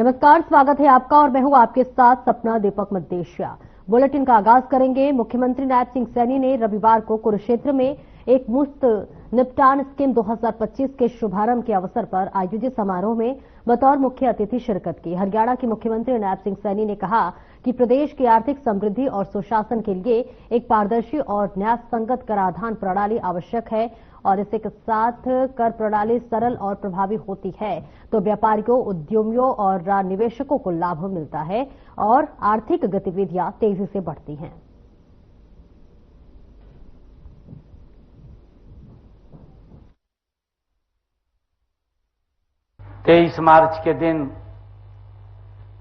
नमस्कार, स्वागत है आपका और मैं हूं आपके साथ सपना दीपक मद्देशिया। बुलेटिन का आगाज करेंगे। मुख्यमंत्री नायब सिंह सैनी ने रविवार को कुरुक्षेत्र में एक मुफ्त निपटान स्कीम 2025 के शुभारंभ के अवसर पर आयोजित समारोह में बतौर मुख्य अतिथि शिरकत की। हरियाणा के मुख्यमंत्री नायब सिंह सैनी ने कहा कि प्रदेश की आर्थिक समृद्धि और सुशासन के लिए एक पारदर्शी और न्यायसंगत कराधान प्रणाली आवश्यक है और इसी के साथ कर प्रणाली सरल और प्रभावी होती है तो व्यापारियों, उद्यमियों और निवेशकों को लाभ मिलता है और आर्थिक गतिविधियां तेजी से बढ़ती हैं। तेईस मार्च के दिन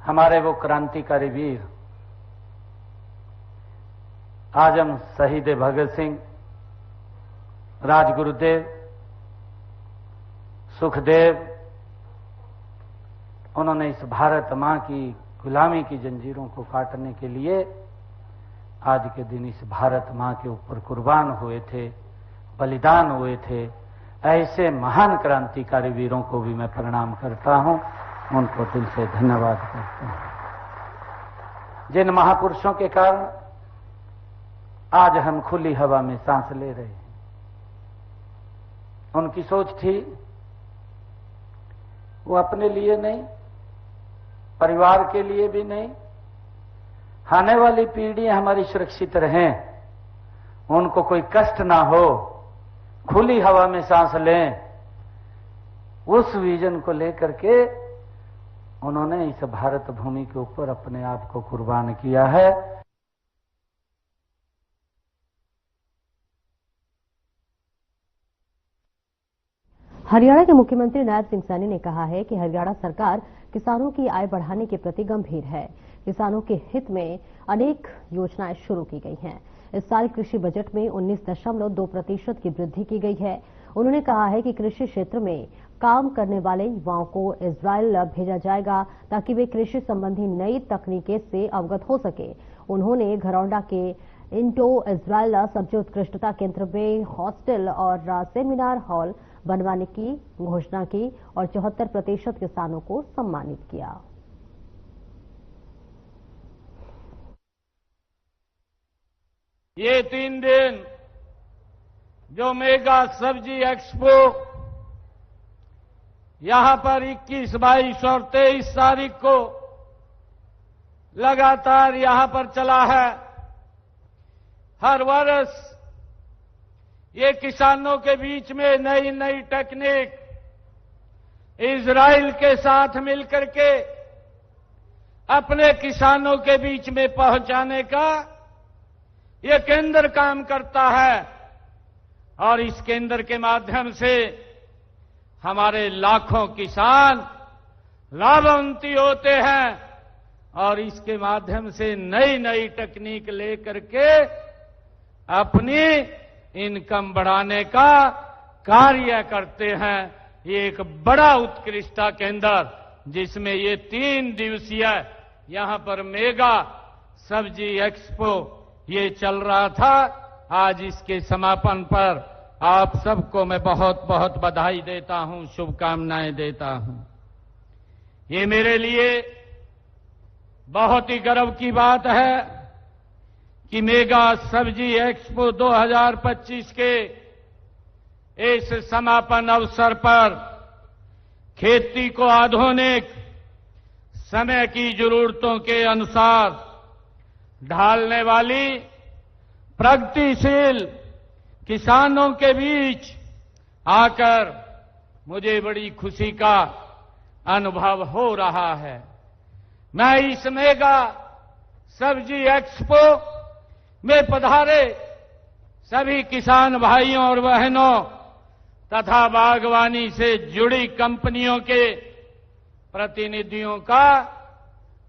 हमारे वो क्रांतिकारी वीर आजम शहीद भगत सिंह, राजगुरुदेव, सुखदेव, उन्होंने इस भारत मां की गुलामी की जंजीरों को काटने के लिए आज के दिन इस भारत मां के ऊपर कुर्बान हुए थे, बलिदान हुए थे। ऐसे महान क्रांतिकारी वीरों को भी मैं प्रणाम करता हूं, उनको दिल से धन्यवाद करता हूं। जिन महापुरुषों के कारण आज हम खुली हवा में सांस ले रहे हैं, उनकी सोच थी वो अपने लिए नहीं, परिवार के लिए भी नहीं, आने वाली पीढ़ियां हमारी सुरक्षित रहें, उनको कोई कष्ट ना हो, खुली हवा में सांस लें। उस विजन को लेकर के उन्होंने इस भारत भूमि के ऊपर अपने आप को कुर्बान किया है। हरियाणा के मुख्यमंत्री नायब सिंह सैनी ने कहा है कि हरियाणा सरकार किसानों की आय बढ़ाने के प्रति गंभीर है। किसानों के हित में अनेक योजनाएं शुरू की गई हैं। इस साल कृषि बजट में 19.2% की वृद्धि की गई है। उन्होंने कहा है कि कृषि क्षेत्र में काम करने वाले युवाओं को इजराइल भेजा जाएगा ताकि वे कृषि संबंधी नई तकनीकें से अवगत हो सके। उन्होंने घरौंडा के इंडो इजराइल सब्जी उत्कृष्टता केंद्र में हॉस्टल और सेमिनार हॉल बनवाने की घोषणा की और 74% किसानों को सम्मानित किया। ये 3 दिन जो मेगा सब्जी एक्सपो यहां पर 21, 22 और 23 तारीख को लगातार यहां पर चला है, हर वर्ष ये किसानों के बीच में नई नई टेक्निक इजराइल के साथ मिलकर के अपने किसानों के बीच में पहुंचाने का ये केंद्र काम करता है और इस केंद्र के माध्यम से हमारे लाखों किसान लाभान्वित होते हैं और इसके माध्यम से नई नई तकनीक लेकर के अपनी इनकम बढ़ाने का कार्य करते हैं। ये एक बड़ा उत्कृष्टता केंद्र जिसमें ये 3 दिवसीय यहां पर मेगा सब्जी एक्सपो ये चल रहा था। आज इसके समापन पर आप सबको मैं बहुत बहुत बधाई देता हूं, शुभकामनाएं देता हूं। ये मेरे लिए बहुत ही गर्व की बात है कि मेगा सब्जी एक्सपो 2025 के इस समापन अवसर पर खेती को आधुनिक समय की जरूरतों के अनुसार ढालने वाली प्रगतिशील किसानों के बीच आकर मुझे बड़ी खुशी का अनुभव हो रहा है। मैं इस मेगा सब्जी एक्सपो में पधारे सभी किसान भाइयों और बहनों तथा बागवानी से जुड़ी कंपनियों के प्रतिनिधियों का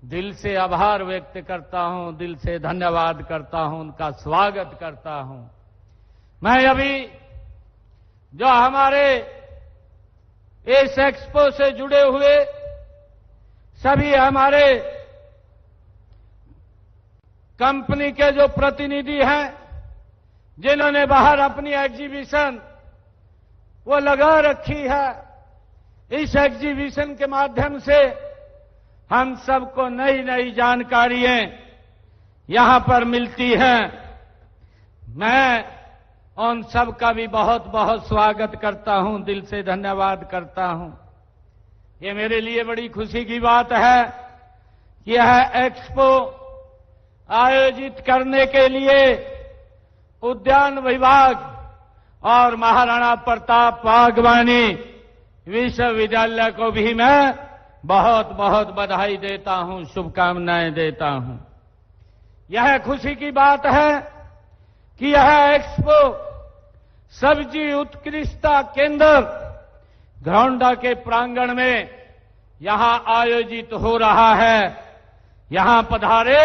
दिल से आभार व्यक्त करता हूं, दिल से धन्यवाद करता हूं, उनका स्वागत करता हूं। मैं अभी जो हमारे इस एक्सपो से जुड़े हुए सभी हमारे कंपनी के जो प्रतिनिधि हैं जिन्होंने बाहर अपनी एग्जीबिशन वो लगा रखी है, इस एग्जीबिशन के माध्यम से हम सबको नई नई जानकारियां यहां पर मिलती हैं। मैं उन सब का भी बहुत बहुत स्वागत करता हूं, दिल से धन्यवाद करता हूं। ये मेरे लिए बड़ी खुशी की बात है कि यह एक्सपो आयोजित करने के लिए उद्यान विभाग और महाराणा प्रताप बागवानी विश्वविद्यालय को भी मैं बहुत बहुत बधाई देता हूं, शुभकामनाएं देता हूं। यह खुशी की बात है कि यह एक्सपो सब्जी उत्कृष्टता केंद्र घरौंडा के प्रांगण में यहां आयोजित हो रहा है। यहां पधारे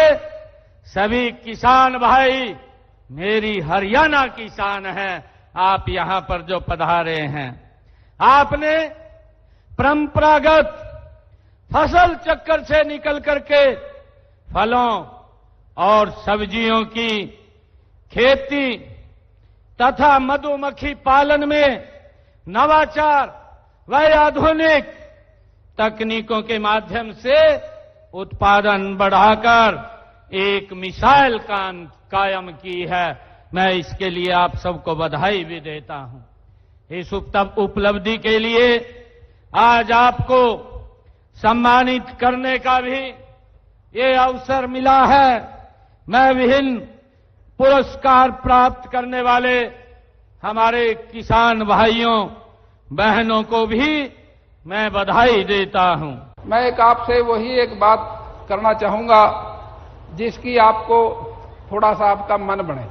सभी किसान भाई मेरी हरियाणा किसान हैं, आप यहां पर जो पधारे हैं, आपने परंपरागत फसल चक्कर से निकल करके फलों और सब्जियों की खेती तथा मधुमक्खी पालन में नवाचार व आधुनिक तकनीकों के माध्यम से उत्पादन बढ़ाकर एक मिसाल कायम की है। मैं इसके लिए आप सबको बधाई भी देता हूं। इस उपलब्धि के लिए आज आपको सम्मानित करने का भी ये अवसर मिला है। मैं विभिन्न पुरस्कार प्राप्त करने वाले हमारे किसान भाइयों बहनों को भी मैं बधाई देता हूं। मैं आपसे वही एक बात करना चाहूंगा जिसकी आपको थोड़ा सा आपका मन बने।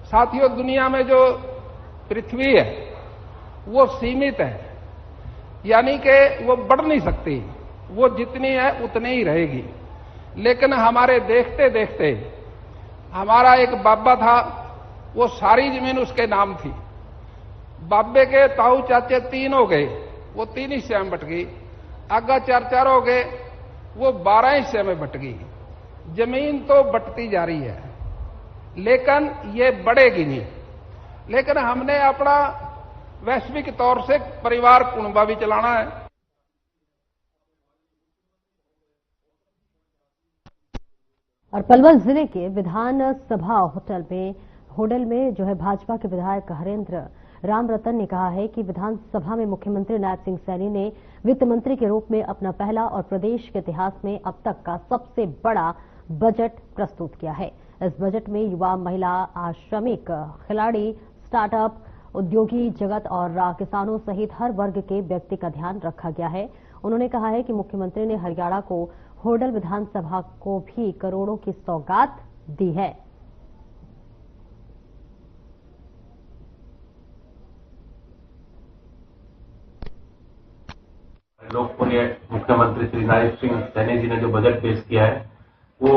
साथियों, दुनिया में जो पृथ्वी है वो सीमित है, यानी कि वो बढ़ नहीं सकती, वो जितनी है उतनी ही रहेगी। लेकिन हमारे देखते देखते हमारा एक बाबा था, वो सारी जमीन उसके नाम थी। बाबे के ताऊ चाचे 3 हो गए, वो 3 हिस्से में बट गई। आगा 4 हो गए, वो 12 हिस्से में बट गई। जमीन तो बटती जा रही है लेकिन ये बढ़ेगी नहीं। लेकिन हमने अपना वैश्विक तौर से परिवार कुणबा भी चलाना है। और पलवल जिले के विधानसभा होटल में जो है भाजपा के विधायक हरेंद्र राम रतन ने कहा है कि विधानसभा में मुख्यमंत्री नायब सिंह सैनी ने वित्त मंत्री के रूप में अपना पहला और प्रदेश के इतिहास में अब तक का सबसे बड़ा बजट प्रस्तुत किया है। इस बजट में युवा, महिला, श्रमिक, खिलाड़ी, स्टार्टअप, उद्योगी जगत और किसानों सहित हर वर्ग के व्यक्ति का ध्यान रखा गया है। उन्होंने कहा है कि मुख्यमंत्री ने हरियाणा को होडल विधानसभा को भी करोड़ों की सौगात दी है। लोकप्रिय मुख्यमंत्री श्री नायब सिंह सैनी जी ने जो बजट पेश किया है वो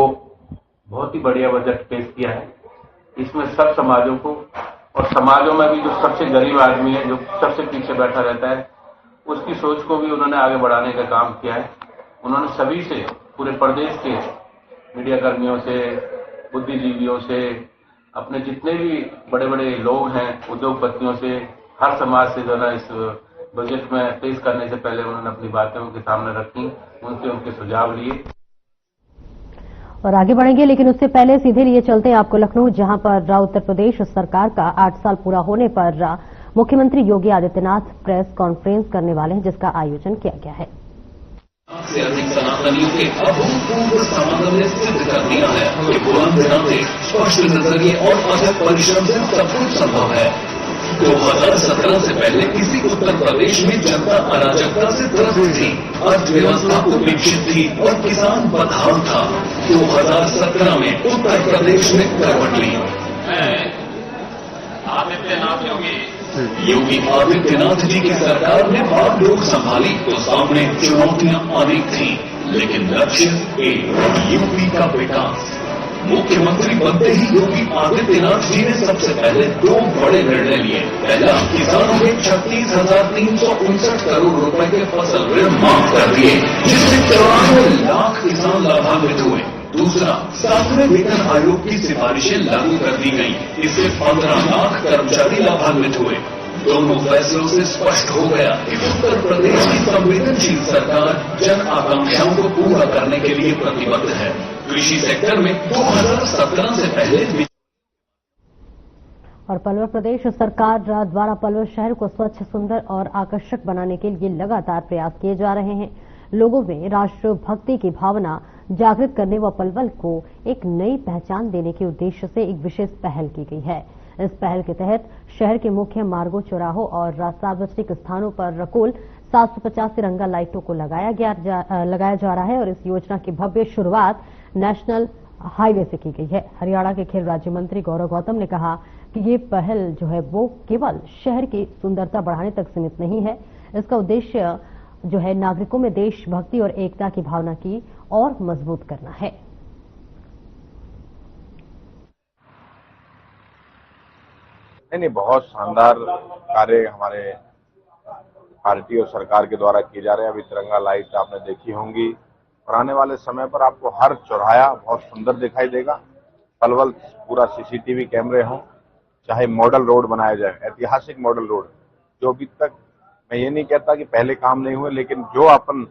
बहुत ही बढ़िया बजट पेश किया है। इसमें सब समाजों को और समाजों में भी जो सबसे गरीब आदमी है, जो सबसे पीछे बैठा रहता है, उसकी सोच को भी उन्होंने आगे बढ़ाने का काम किया है। उन्होंने सभी से, पूरे प्रदेश के मीडिया कर्मियों से, बुद्धिजीवियों से, अपने जितने भी बड़े बड़े लोग हैं, उद्योगपतियों से, हर समाज से जो है इस बजट में पेश करने से पहले उन्होंने अपनी बातें उनके सामने रखी, उनसे उनके सुझाव लिए। और आगे बढ़ेंगे, लेकिन उससे पहले सीधे लिए चलते हैं आपको लखनऊ, जहां पर उत्तर प्रदेश सरकार का 8 साल पूरा होने पर मुख्यमंत्री योगी आदित्यनाथ प्रेस कॉन्फ्रेंस करने वाले हैं, जिसका आयोजन किया गया है। से अधिक सनातनियों के अभूतपूर्व समागम ने सिद्ध कर दिया है कि बुलंद इरादे, स्पष्ट नजरिए और अथक परिश्रम से सब कुछ संभव है। 2017 से पहले किसी उत्तर प्रदेश में जनता अराजकता से त्रस्त थी, अर्थव्यवस्था उपेक्षित थी और किसान बदहाल था। 2017 में उत्तर प्रदेश में करवट ली। आदित्यनाथ योगी आदित्यनाथ जी की सरकार ने बात लोग संभाली तो सामने चुनौतियां अनेक थी, लेकिन लक्ष्य एक, यूपी का विकास। मुख्यमंत्री बनते ही योगी आदित्यनाथ जी ने सबसे पहले 2 बड़े निर्णय लिए। पहला, किसानों के 36,359 करोड़ रुपए के फसल ऋण माफ कर दिए, जिससे 94 लाख किसान लाभान्वित हुए। दूसरा, 7वें वेतन आयोग की सिफारिशें लागू कर दी गई, इससे 15 लाख कर्मचारी लाभान्वित हुए। दोनों फैसलों से स्पष्ट हो गया कि उत्तर प्रदेश की संवेदनशील सरकार जन आकांक्षाओं को पूरा करने के लिए प्रतिबद्ध है। कृषि सेक्टर में 2017 से पहले और पलवल प्रदेश सरकार द्वारा पलवल शहर को स्वच्छ, सुंदर और आकर्षक बनाने के लिए लगातार प्रयास किए जा रहे हैं। लोगों में राष्ट्रभक्ति की भावना जागृत करने व पलवल को एक नई पहचान देने के उद्देश्य से एक विशेष पहल की गई है। इस पहल के तहत शहर के मुख्य मार्गों, चौराहों और सार्वजनिक स्थानों पर रकुल 750 तिरंगा लाइटों को लगाया जा रहा है और इस योजना की भव्य शुरुआत नेशनल हाईवे से की गई है। हरियाणा के खेल राज्य मंत्री गौरव गौतम ने कहा कि ये पहल जो है वो केवल शहर की सुंदरता बढ़ाने तक सीमित नहीं है। इसका उद्देश्य जो है नागरिकों में देशभक्ति और एकता की भावना की और मजबूत करना है। नहीं, बहुत शानदार कार्य हमारे पार्टी और सरकार के द्वारा किए जा रहे हैं। अभी तिरंगा लाइट आपने देखी होंगी और आने वाले समय पर आपको हर चौराहा बहुत सुंदर दिखाई देगा। पलवल पूरा सीसीटीवी कैमरे हों, चाहे मॉडल रोड बनाया जाए, ऐतिहासिक मॉडल रोड, जो अभी तक मैं ये नहीं कहता कि पहले काम नहीं हुए, लेकिन जो अपन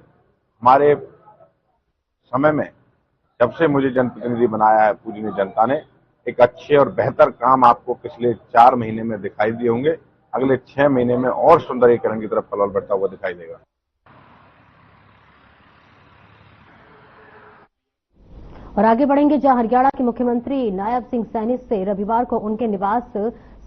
हमारे समय में जब से मुझे जनप्रतिनिधि बनाया है पूजनीय जनता ने, एक अच्छे और बेहतर काम आपको पिछले 4 महीने में दिखाई दिए होंगे। अगले 6 महीने में और सुंदरीकरण की तरफ पलवल बढ़ता हुआ दिखाई देगा। और आगे बढ़ेंगे जहां हरियाणा के मुख्यमंत्री नायब सिंह सैनी से रविवार को उनके निवास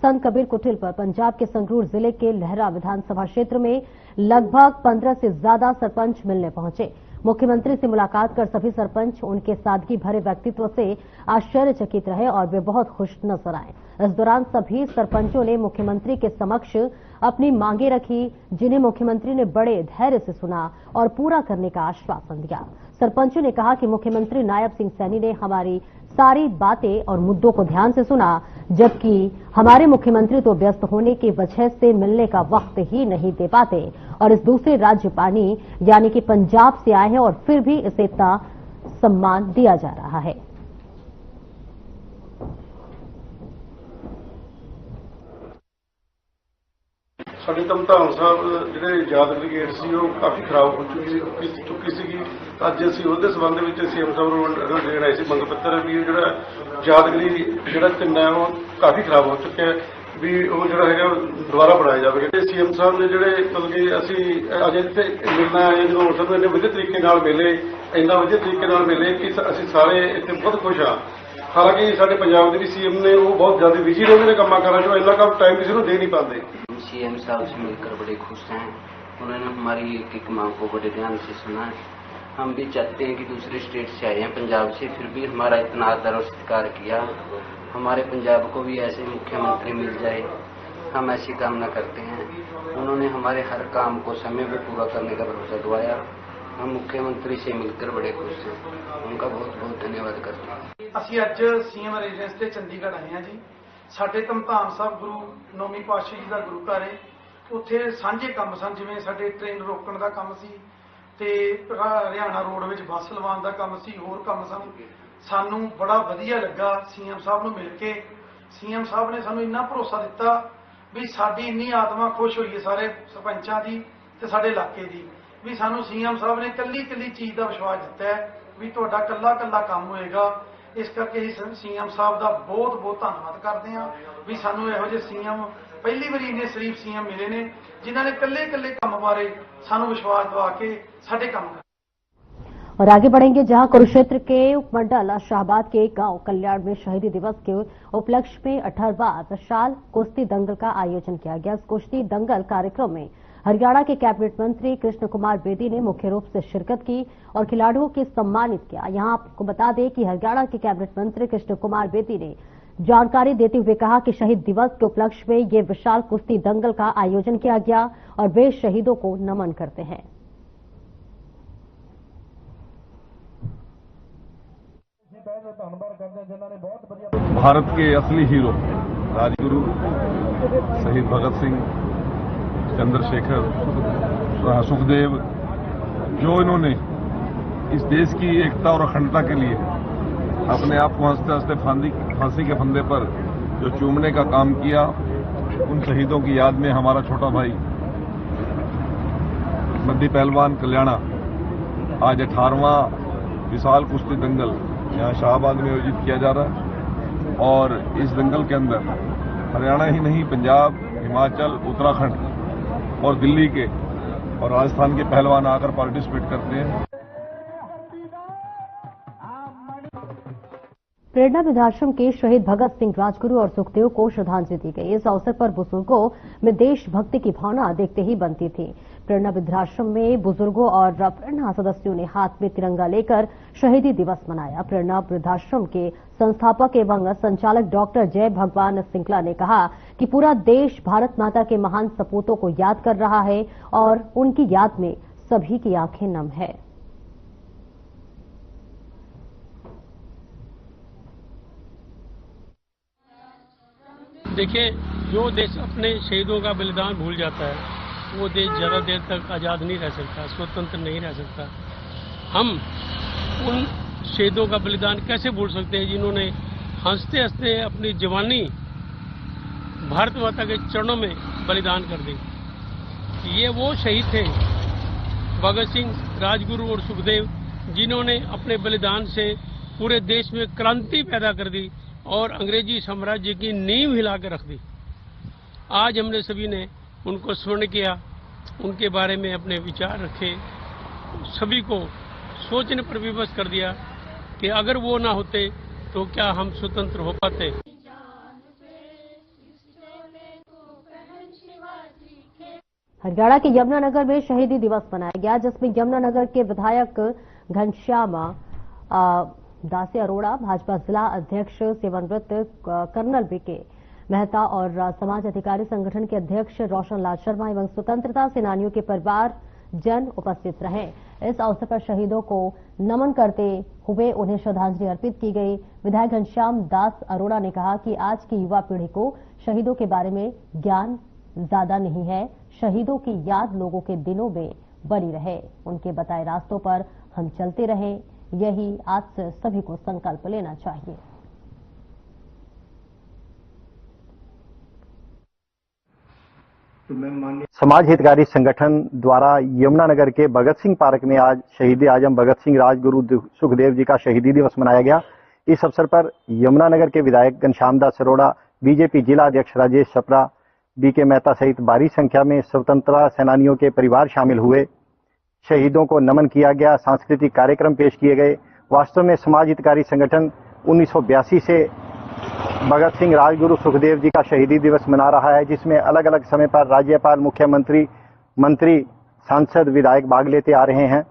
संत कबीर कुटिल पर पंजाब के संगरूर जिले के लहरा विधानसभा क्षेत्र में लगभग 15 से ज्यादा सरपंच मिलने पहुंचे। मुख्यमंत्री से मुलाकात कर सभी सरपंच उनके सादगी भरे व्यक्तित्व से आश्चर्यचकित रहे और वे बहुत खुश नजर आए। इस दौरान सभी सरपंचों ने मुख्यमंत्री के समक्ष अपनी मांगे रखी, जिन्हें मुख्यमंत्री ने बड़े धैर्य से सुना और पूरा करने का आश्वासन दिया। सरपंचों ने कहा कि मुख्यमंत्री नायब सिंह सैनी ने हमारी सारी बातें और मुद्दों को ध्यान से सुना, जबकि हमारे मुख्यमंत्री तो व्यस्त होने की वजह से मिलने का वक्त ही नहीं दे पाते और इस दूसरे राज्य पानी यानी कि पंजाब से आए हैं और फिर भी इसे इतना सम्मान दिया जा रहा है। साडी धमधाम साहब जिहड़े यादगिरी गेट सी वो काफ़ी खराब हो चुकी सी। अज असीं उहदे संबंध विच सीएम साहब नूं देण आए सी मंग पत्र भी जिहड़ा यादगिरी जिहड़ा चिन्ह है वो काफ़ी खराब हो चुका है, भी वो जिहड़ा है दोबारा बनाया जाएगा। सीएम साहब ने जिहड़े मतलब कि असीं अज इत्थे मिलना आए जो सानूं इन्ने वधिया तरीके नाल मिले, इन्ना वधिया तरीके नाल मिले कि असीं सारे इत्थे बहुत खुश हाँ। हालांकि साडे पंजाब दे भी सीएम ने वो बहुत ज़्यादा बिजी रहंदे ने कामां कारां चों, इन्ना कम टाइम किसी नूं दे नहीं पाते। सीएम साहब से मिलकर बड़े खुश हैं। उन्होंने हमारी एक मांग को बड़े ध्यान से सुना है। हम भी चाहते हैं कि दूसरे स्टेट से आए हैं, पंजाब से, फिर भी हमारा इतना आदर और सत्कार किया। हमारे पंजाब को भी ऐसे मुख्यमंत्री मिल जाए, हम ऐसी कामना करते हैं। उन्होंने हमारे हर काम को समय पर पूरा करने का भरोसा दिलाया। हम मुख्यमंत्री से मिलकर बड़े खुश हैं, उनका बहुत बहुत धन्यवाद करते हैं। ਅਸੀਂ ਅੱਜ ਸੀਐਮ ਰੈਜ਼ੀਡੈਂਸ ਤੇ ਚੰਡੀਗੜ੍ਹ ਆਏ ਹਾਂ ਜੀ। ਸਾਡੇ ਧਮਧਾਮ ਸਾਹਿਬ ਗੁਰੂ 9ਵੀਂ ਪਾਤਸ਼ਾਹ ਜੀ ਦਾ ਗੁਰੂ ਘਰ ਹੈ। ਉੱਥੇ ਸਾਂਝੇ ਕੰਮ ਸਨ, ਜਿਵੇਂ ਸਾਡੇ ਟ੍ਰੇਨ ਰੋਕਣ ਦਾ ਕੰਮ ਸੀ ਤੇ ਹਰਿਆਣਾ ਰੋਡ ਵਿੱਚ ਬੱਸ ਲਵਾਉਣ ਦਾ ਕੰਮ ਸੀ, ਹੋਰ ਕੰਮ ਸਨ। ਸਾਨੂੰ ਬੜਾ ਵਧੀਆ ਲੱਗਾ ਸੀਐਮ ਸਾਹਿਬ ਨੂੰ ਮਿਲ ਕੇ। ਸੀਐਮ ਸਾਹਿਬ ਨੇ ਸਾਨੂੰ ਇੰਨਾ ਭਰੋਸਾ ਦਿੱਤਾ ਵੀ ਸਾਡੀ ਇੰਨੀ ਆਤਮਾ ਖੁਸ਼ ਹੋਈ ਹੈ ਸਾਰੇ ਸਰਪੰਚਾਂ ਦੀ ਤੇ ਸਾਡੇ ਇਲਾਕੇ ਦੀ, ਵੀ ਸਾਨੂੰ ਸੀਐਮ ਸਾਹਿਬ ਨੇ ਕੱਲੀ ਕੱਲੀ ਚੀਜ਼ ਦਾ ਵਿਸ਼ਵਾਸ ਦਿੱਤਾ ਹੈ ਵੀ ਤੁਹਾਡਾ ਕੱਲਾ ਕੱਲਾ ਕੰਮ ਹੋਏਗਾ। इस करके सीएम साहब का बहुत बहुत धन्यवाद करते हैं भी सानू इहो जिहे सीएम पहली बार इन्ने शरीफ सीएम मिले ने जिन्होंने कल्ले कल्ले काम बारे सानू विश्वास दिवा के साडे काम। और आगे बढ़ेंगे जहां कुरुक्षेत्र के उपमंडल शाहबाद के गांव कल्याण में शहीदी दिवस के उपलक्ष्य में 18वां विशाल कुश्ती दंगल का आयोजन किया गया। इस कुश्ती दंगल कार्यक्रम में हरियाणा के कैबिनेट मंत्री कृष्ण कुमार बेदी ने मुख्य रूप से शिरकत की और खिलाड़ियों को सम्मानित किया। यहां आपको बता दें कि हरियाणा के कैबिनेट मंत्री कृष्ण कुमार बेदी ने जानकारी देते हुए कहा कि शहीद दिवस के उपलक्ष्य में ये विशाल कुश्ती दंगल का आयोजन किया गया और वे शहीदों को नमन करते हैं। भारत के असली हीरो राजगुरु शहीद भगत सिंह, चंद्रशेखर, सुखदेव, जो इन्होंने इस देश की एकता और अखंडता के लिए अपने आप को हंसते हंसते फांसी के फंदे पर जो चूमने का काम किया, उन शहीदों की याद में हमारा छोटा भाई बद्दी पहलवान कल्याणा आज 18वां विशाल कुश्ती दंगल यहाँ शाहबाद में आयोजित किया जा रहा है। और इस दंगल के अंदर हरियाणा ही नहीं, पंजाब, हिमाचल, उत्तराखंड और दिल्ली के और राजस्थान के पहलवान आकर पार्टिसिपेट करते हैं। प्रेरणा वृद्धाश्रम के शहीद भगत सिंह, राजगुरु और सुखदेव को श्रद्धांजलि दी गई। इस अवसर पर बुजुर्गों में देशभक्ति की भावना देखते ही बनती थी। प्रेरणा वृद्धाश्रम में बुजुर्गों और प्रेरणा सदस्यों ने हाथ में तिरंगा लेकर शहीदी दिवस मनाया। प्रेरणा वृद्धाश्रम के संस्थापक एवं संचालक डॉक्टर जय भगवान सिंगला ने कहा कि पूरा देश भारत माता के महान सपूतों को याद कर रहा है और उनकी याद में सभी की आंखें नम है। देखिए, जो देश अपने शहीदों का बलिदान भूल जाता है वो देश ज्यादा देर तक आजाद नहीं रह सकता, स्वतंत्र नहीं रह सकता। हम उन शहीदों का बलिदान कैसे भूल सकते हैं जिन्होंने हंसते हंसते अपनी जवानी भारत माता के चरणों में बलिदान कर दी। ये वो शहीद थे भगत सिंह, राजगुरु और सुखदेव, जिन्होंने अपने बलिदान से पूरे देश में क्रांति पैदा कर दी और अंग्रेजी साम्राज्य की नींव हिला कर रख दी। आज हमने सभी ने उनको स्मरण किया, उनके बारे में अपने विचार रखे, सभी को सोचने पर विवश कर दिया कि अगर वो ना होते तो क्या हम स्वतंत्र हो पाते। हरियाणा के यमुनानगर में शहीदी दिवस मनाया गया, जिसमें यमुनानगर के विधायक घनश्याम दासी अरोड़ा, भाजपा जिला अध्यक्ष सेवानिवृत्त कर्नल बीके मेहता और समाज अधिकारी संगठन के अध्यक्ष रोशन लाल शर्मा एवं स्वतंत्रता सेनानियों के परिवार जन उपस्थित रहे। इस अवसर पर शहीदों को नमन करते हुए उन्हें श्रद्धांजलि अर्पित की गई। विधायक घनश्याम दास अरोड़ा ने कहा कि आज की युवा पीढ़ी को शहीदों के बारे में ज्ञान ज्यादा नहीं है। शहीदों की याद लोगों के दिलों में बनी रहे, उनके बताए रास्तों पर हम चलते रहें, यही आज से सभी को संकल्प लेना चाहिए। समाज हितकारी संगठन द्वारा यमुनानगर के भगत सिंह पार्क में आज शहीद आजम भगत सिंह, राजगुरु सुखदेव जी का शहीदी दिवस मनाया गया। इस अवसर पर यमुनानगर के विधायक घनश्याम दास अरोड़ा, बीजेपी जिला अध्यक्ष राजेश छपरा, बीके मेहता सहित भारी संख्या में स्वतंत्रता सेनानियों के परिवार शामिल हुए। शहीदों को नमन किया गया, सांस्कृतिक कार्यक्रम पेश किए गए। वास्तव में समाज हितकारी संगठन 1982 से भगत सिंह, राजगुरु सुखदेव जी का शहीदी दिवस मना रहा है, जिसमें अलग अलग समय पर राज्यपाल, मुख्यमंत्री, मंत्री, सांसद, विधायक भाग लेते आ रहे हैं।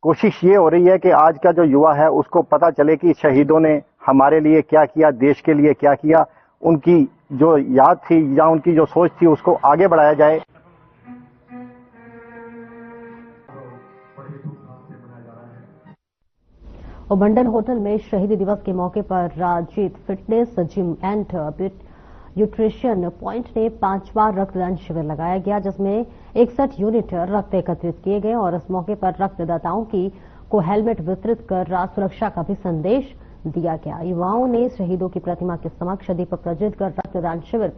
कोशिश ये हो रही है कि आज का जो युवा है उसको पता चले कि शहीदों ने हमारे लिए क्या किया, देश के लिए क्या किया, उनकी जो याद थी या उनकी जो सोच थी उसको आगे बढ़ाया जाए। मंडल होटल में शहीदी दिवस के मौके पर Rajit fitness gym and nutrition point ने 5वां रक्तदान शिविर लगाया गया, जिसमें 61 यूनिट रक्त एकत्रित किए गए और इस मौके पर रक्तदाताओं को हेलमेट वितरित कर सुरक्षा का भी संदेश दिया गया। युवाओं ने शहीदों की प्रतिमा के समक्ष दीपक प्रज्वलित कर रक्तदान शिविर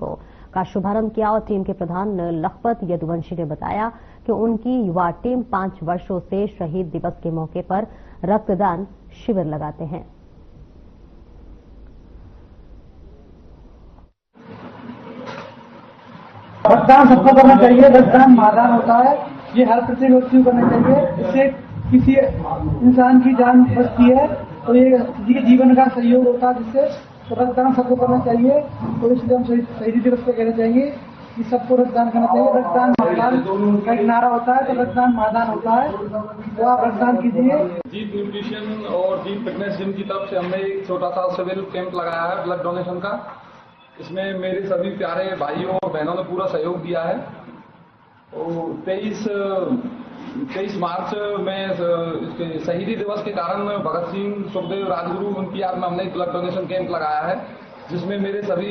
का शुभारंभ किया और टीम के प्रधान लखपत यदुवंशी ने बताया कि उनकी युवा टीम 5 वर्षों से शहीद दिवस के मौके पर रक्तदान शिविर लगाते हैं। रक्तदान सबको करना चाहिए। रक्तदान महादान होता है, ये हर प्रत्येक व्यक्ति को करना चाहिए। इससे किसी इंसान की जान बचती है तो ये किसी के जीवन का सहयोग होता है, जिससे तो रक्तदान सबको करना चाहिए। और इसलिए हम शहीदी दिवस पे कहना चाहिए कि सबको रक्तदान करना चाहिए। रक्तदान महादान का एक नारा होता है, तो रक्तदान महादान होता है, तो आप रक्तदान कीजिए। जीत न्यूट्रिशन और जीत फिटनेस जिम की तरफ से हमने एक छोटा सा सिविल कैंप लगाया है ब्लड डोनेशन का। इसमें मेरे सभी प्यारे भाइयों और बहनों ने पूरा सहयोग दिया है। और 23 मार्च में शहीदी दिवस के कारण भगत सिंह, सुखदेव, राजगुरु, उनकी याद में हमने एक ब्लड डोनेशन कैंप लगाया है, जिसमें मेरे सभी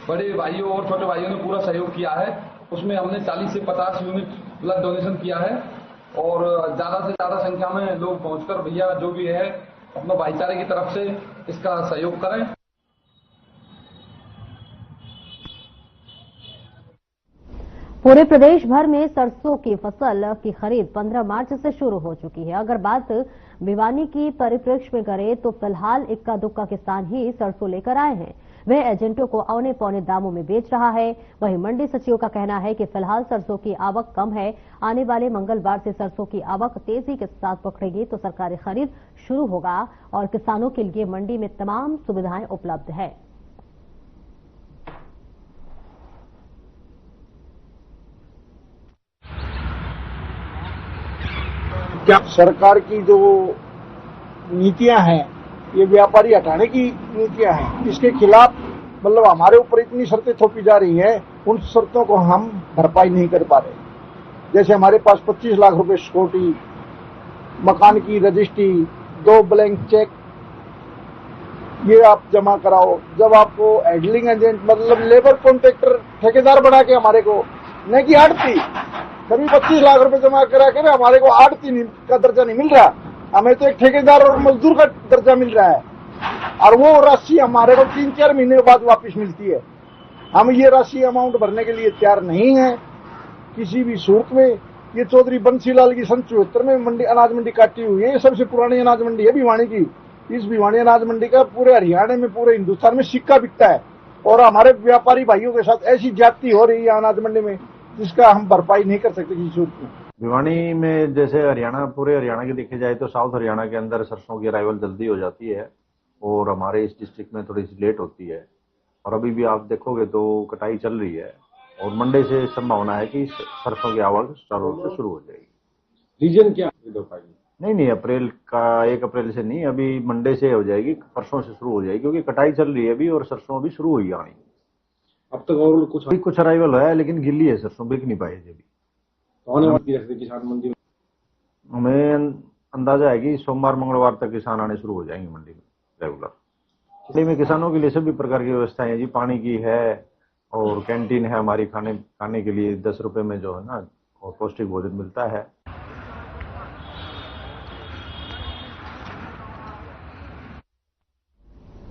बड़े भाइयों और छोटे भाइयों ने पूरा सहयोग किया है। उसमें हमने 40 से 50 यूनिट ब्लड डोनेशन किया है और ज्यादा से ज्यादा संख्या में लोग पहुंचकर भैया जो भी है अपने भाईचारे की तरफ से इसका सहयोग करें। पूरे प्रदेश भर में सरसों की फसल की खरीद 15 मार्च से शुरू हो चुकी है। अगर बात भिवानी की परिप्रेक्ष्य में करें तो फिलहाल इक्का दुक्का किसान ही सरसों लेकर आए हैं। वह एजेंटों को औने पौने दामों में बेच रहा है। वहीं मंडी सचिव का कहना है कि फिलहाल सरसों की आवक कम है। आने वाले मंगलवार से सरसों की आवक तेजी के साथ पकड़ेगी तो सरकारी खरीद शुरू होगा और किसानों के लिए मंडी में तमाम सुविधाएं उपलब्ध है। क्या सरकार की जो नीतियां हैं, ये व्यापारी हटाने की नीतियां हैं, इसके खिलाफ मतलब हमारे ऊपर इतनी शर्तें थोपी जा रही हैं, उन शर्तों को हम भरपाई नहीं कर पा रहे। जैसे हमारे पास 25 लाख रुपए सिक्योरिटी, मकान की रजिस्ट्री, 2 ब्लैंक चेक, ये आप जमा कराओ। जब आपको हैंडलिंग एजेंट मतलब लेबर कॉन्ट्रैक्टर ठेकेदार बना के हमारे को, न कि आड़ती, कभी 25 लाख रुपए जमा करा कर हमारे को आड़ती का दर्जा नहीं मिल रहा, हमें तो एक ठेकेदार और मजदूर का दर्जा मिल रहा है और वो राशि हमारे को 3-4 महीने बाद वापस मिलती है। हम ये राशि अमाउंट भरने के लिए तैयार नहीं है किसी भी सूरत में। ये चौधरी बंसीलाल की सन 74 में मंडी अनाज मंडी काटी हुई है। ये सबसे पुरानी अनाज मंडी है भिवानी की। इस भिवानी अनाज मंडी का पूरे हरियाणा में, पूरे हिंदुस्तान में सिक्का बिकता है और हमारे व्यापारी भाइयों के साथ ऐसी ज्यादती हो रही है अनाज मंडी में जिसका हम भरपाई नहीं कर सकते किसी सूरत में। भिवानी में जैसे हरियाणा, पूरे हरियाणा की देखी जाए तो साउथ हरियाणा के अंदर सरसों की अराइवल जल्दी हो जाती है और हमारे इस डिस्ट्रिक्ट में थोड़ी सी लेट होती है और अभी भी आप देखोगे तो कटाई चल रही है और मंडे से संभावना है कि सरसों की आवक चारों से शुरू हो जाएगी। रीजन क्या? नहीं, अप्रैल का 1 अप्रैल से नहीं, अभी मंडे से हो जाएगी, परसों से शुरू हो जाएगी क्योंकि कटाई चल रही है अभी और सरसों अभी शुरू हुई आनी। अब तक और कुछ अराइवल है लेकिन गिल्ली है सरसों, बिक नहीं पाई अभी। होने वाली किसान मंडी में हमें अंदाजा है कि सोमवार मंगलवार तक किसान आने शुरू हो जाएंगे मंडी में रेगुलर। मंडी में किसानों के लिए सभी प्रकार की व्यवस्थाएं हैं जी, पानी की है और कैंटीन है हमारी, खाने के लिए 10 रुपए में जो है ना और पौष्टिक भोजन मिलता है।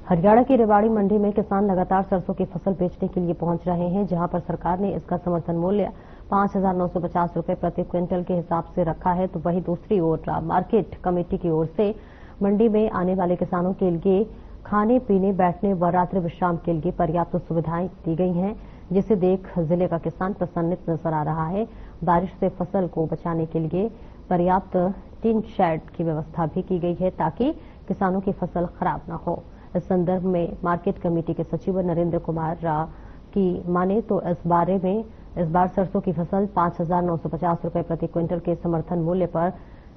हरियाणा की रेवाड़ी मंडी में किसान लगातार सरसों की फसल बेचने के लिए पहुंच रहे हैं, जहां पर सरकार ने इसका समर्थन मूल्य 5,950 रुपए प्रति क्विंटल के हिसाब से रखा है। तो वहीं दूसरी ओर मार्केट कमेटी की ओर से मंडी में आने वाले किसानों के लिए खाने पीने, बैठने व रात्रि विश्राम के लिए पर्याप्त सुविधाएं दी गई हैं, जिसे देख जिले का किसान प्रसन्नित नजर आ रहा है। बारिश से फसल को बचाने के लिए पर्याप्त टीन शेड की व्यवस्था भी की गई है ताकि किसानों की फसल खराब न हो। इस संदर्भ में मार्केट कमेटी के सचिव नरेंद्र कुमार की माने तो इस बार सरसों की फसल 5,950 रुपए प्रति क्विंटल के समर्थन मूल्य पर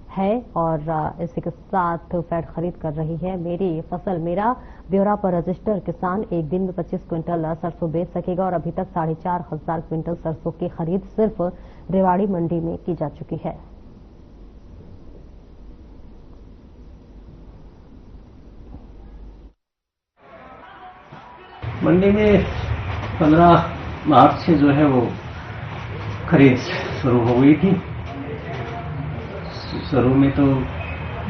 है और इसी के साथ फैट खरीद कर रही है। मेरी फसल मेरा ब्यौरा पर रजिस्टर किसान एक दिन में 25 क्विंटल सरसों बेच सकेगा और अभी तक 4,500 क्विंटल सरसों की खरीद सिर्फ रेवाड़ी मंडी में की जा चुकी है। मंडी में 15 मार्च से जो है वो खरीद शुरू हो गई थी। शुरू में तो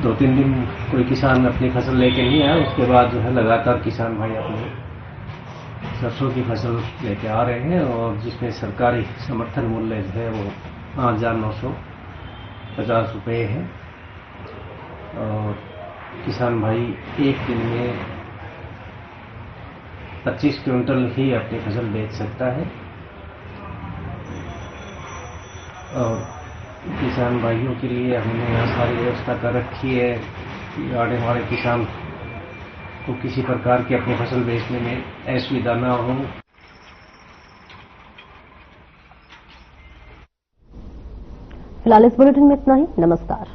2-3 दिन कोई किसान अपनी फसल लेके नहीं आया, उसके बाद जो है लगातार किसान भाई अपनी सरसों की फसल लेके आ रहे हैं और जिसमें सरकारी समर्थन मूल्य जो है वो 5,950 रुपये है और किसान भाई एक दिन में 25 क्विंटल ही अपनी फसल बेच सकता है और किसान भाइयों के लिए हमने यहाँ सारी व्यवस्था कर रखी है कि आने वाले किसान को किसी प्रकार की अपनी फसल बेचने में असुविधा न हो। फिलहाल इस बुलेटिन में इतना ही। नमस्कार।